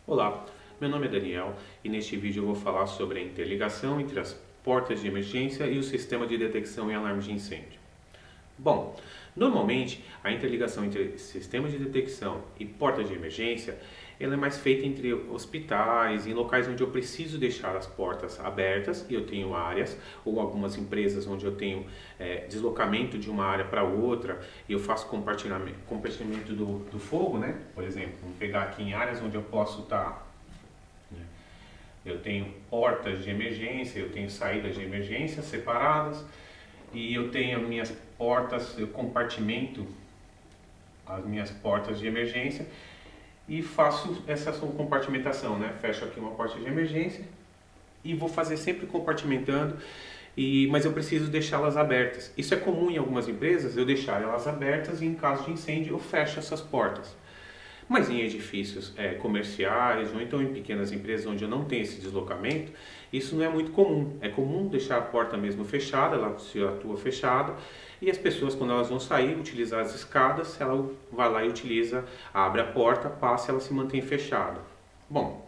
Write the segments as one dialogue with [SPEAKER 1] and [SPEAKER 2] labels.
[SPEAKER 1] Olá, meu nome é Daniel e neste vídeo eu vou falar sobre a interligação entre as portas de emergência e o sistema de detecção e alarme de incêndio. Bom, normalmente a interligação entre sistema de detecção e porta de emergência ela é mais feita entre hospitais, em locais onde eu preciso deixar as portas abertas e eu tenho áreas, ou algumas empresas onde eu tenho deslocamento de uma área para outra e eu faço compartilhamento do fogo, né? Por exemplo, vamos pegar aqui em áreas onde eu posso estar, né? Eu tenho portas de emergência, eu tenho saídas de emergência separadas e eu tenho as minhas portas, eu compartimento as minhas portas de emergência e faço essa compartimentação, né? Fecho aqui uma porta de emergência e vou fazer sempre compartimentando, mas eu preciso deixá-las abertas. Isso é comum em algumas empresas, eu deixar elas abertas e em caso de incêndio eu fecho essas portas. Mas em edifícios comerciais ou então em pequenas empresas onde eu não tenho esse deslocamento, isso não é muito comum. É comum deixar a porta mesmo fechada, ela se atua fechada, e as pessoas quando elas vão sair, utilizar as escadas, ela vai lá e utiliza, abre a porta, passa e ela se mantém fechada. Bom,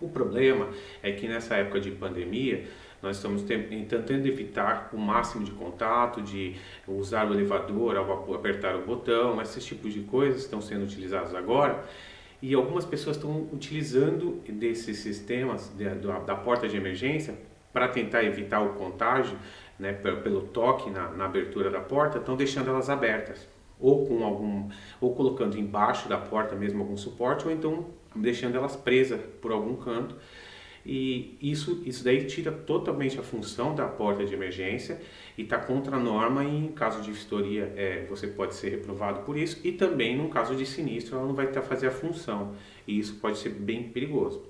[SPEAKER 1] o problema é que nessa época de pandemia, nós estamos tentando evitar o máximo de contato, de usar o elevador ao apertar o botão, esses tipos de coisas estão sendo utilizados agora. E algumas pessoas estão utilizando desses sistemas da porta de emergência para tentar evitar o contágio, né, pelo toque na abertura da porta, estão deixando elas abertas. Ou colocando embaixo da porta mesmo algum suporte, ou então deixando elas presas por algum canto. E isso daí tira totalmente a função da porta de emergência e está contra a norma, e em caso de vistoria você pode ser reprovado por isso, e também no caso de sinistro ela não vai fazer a função, e isso pode ser bem perigoso.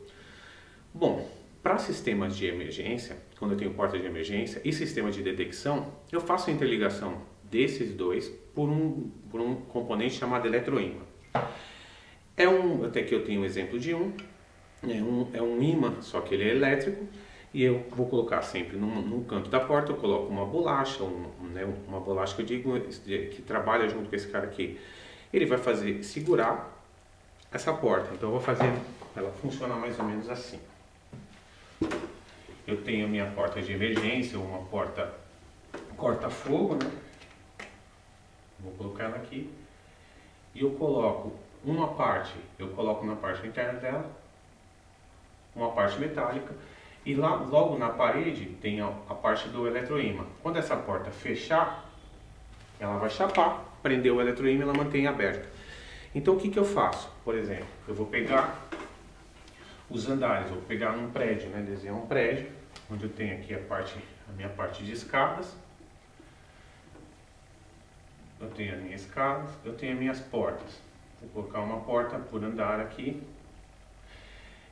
[SPEAKER 1] Bom, para sistemas de emergência, quando eu tenho porta de emergência e sistema de detecção, eu faço a interligação desses dois por um componente chamado eletroímã. Até aqui eu tenho um exemplo de é um ímã, só que ele é elétrico, e eu vou colocar sempre num canto da porta, eu coloco uma bolacha, uma bolacha que eu digo que trabalha junto com esse cara aqui. Ele vai segurar essa porta, então eu vou fazer ela funcionar mais ou menos assim. Eu tenho a minha porta de emergência, ou uma porta corta-fogo, né? Vou colocar ela aqui, e eu coloco eu coloco na parte interna dela, uma parte metálica, e lá logo na parede tem a parte do eletroímã. Quando essa porta fechar, ela vai chapar, prender o eletroímã e ela mantém aberta. Então o que eu faço? Por exemplo, eu vou pegar os andares, vou pegar num prédio, né? Desenhar um prédio, onde eu tenho aqui a minha parte de escadas, eu tenho as minhas escadas, eu tenho as minhas portas. Vou colocar uma porta por andar aqui,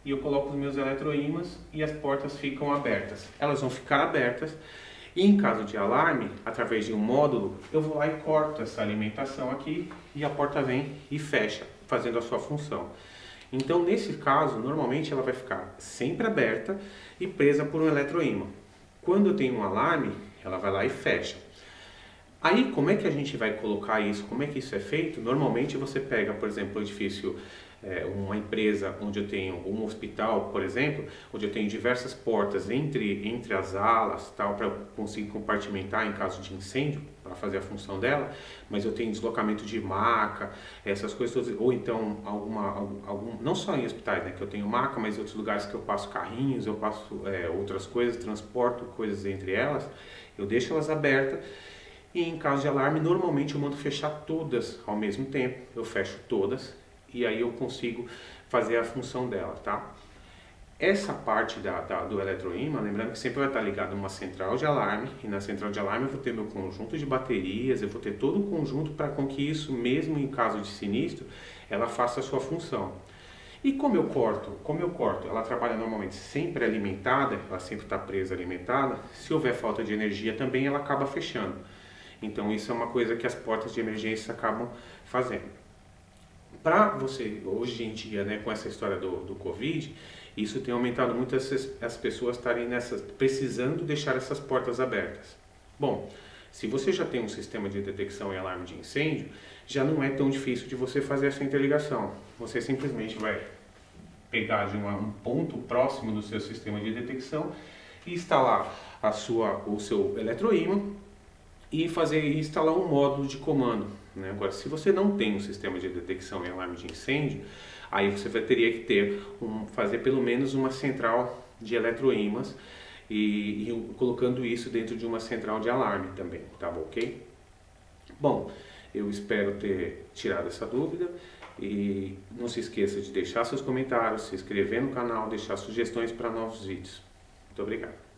[SPEAKER 1] e eu coloco os meus eletroímãs e as portas ficam abertas. Elas vão ficar abertas e em caso de alarme, através de um módulo, eu vou lá e corto essa alimentação aqui e a porta vem e fecha, fazendo a sua função. Então nesse caso, normalmente ela vai ficar sempre aberta e presa por um eletroímã. Quando eu tenho um alarme, ela vai lá e fecha. Aí como é que a gente vai colocar isso? Como é que isso é feito? Normalmente você pega, por exemplo, um edifício, uma empresa onde eu tenho um hospital, por exemplo, onde eu tenho diversas portas entre as alas, tal, para conseguir compartimentar em caso de incêndio, para fazer a função dela, mas eu tenho deslocamento de maca, essas coisas todas, ou então não só em hospitais, né, que eu tenho maca, mas em outros lugares que eu passo carrinhos, eu passo outras coisas, transporto coisas entre elas, eu deixo elas abertas. E em caso de alarme, normalmente eu mando fechar todas ao mesmo tempo, eu fecho todas e aí eu consigo fazer a função dela, tá? Essa parte do eletroímã, lembrando que sempre vai estar ligado a uma central de alarme, e na central de alarme eu vou ter meu conjunto de baterias, eu vou ter todo um conjunto para com que isso, mesmo em caso de sinistro, ela faça a sua função. E como eu corto? Ela trabalha normalmente sempre alimentada, ela sempre está presa alimentada, se houver falta de energia também ela acaba fechando. Então isso é uma coisa que as portas de emergência acabam fazendo. Para você, hoje em dia, né, com essa história do Covid, isso tem aumentado muito as pessoas estarem precisando deixar essas portas abertas. Bom, se você já tem um sistema de detecção e alarme de incêndio, já não é tão difícil de você fazer essa interligação. Você simplesmente vai pegar de um ponto próximo do seu sistema de detecção e instalar o seu eletroímã e instalar um módulo de comando, né? Agora, se você não tem um sistema de detecção e alarme de incêndio, aí você teria que fazer pelo menos uma central de eletroímãs e colocando isso dentro de uma central de alarme também, tá ok? Bom, eu espero ter tirado essa dúvida e não se esqueça de deixar seus comentários, se inscrever no canal, deixar sugestões para novos vídeos. Muito obrigado.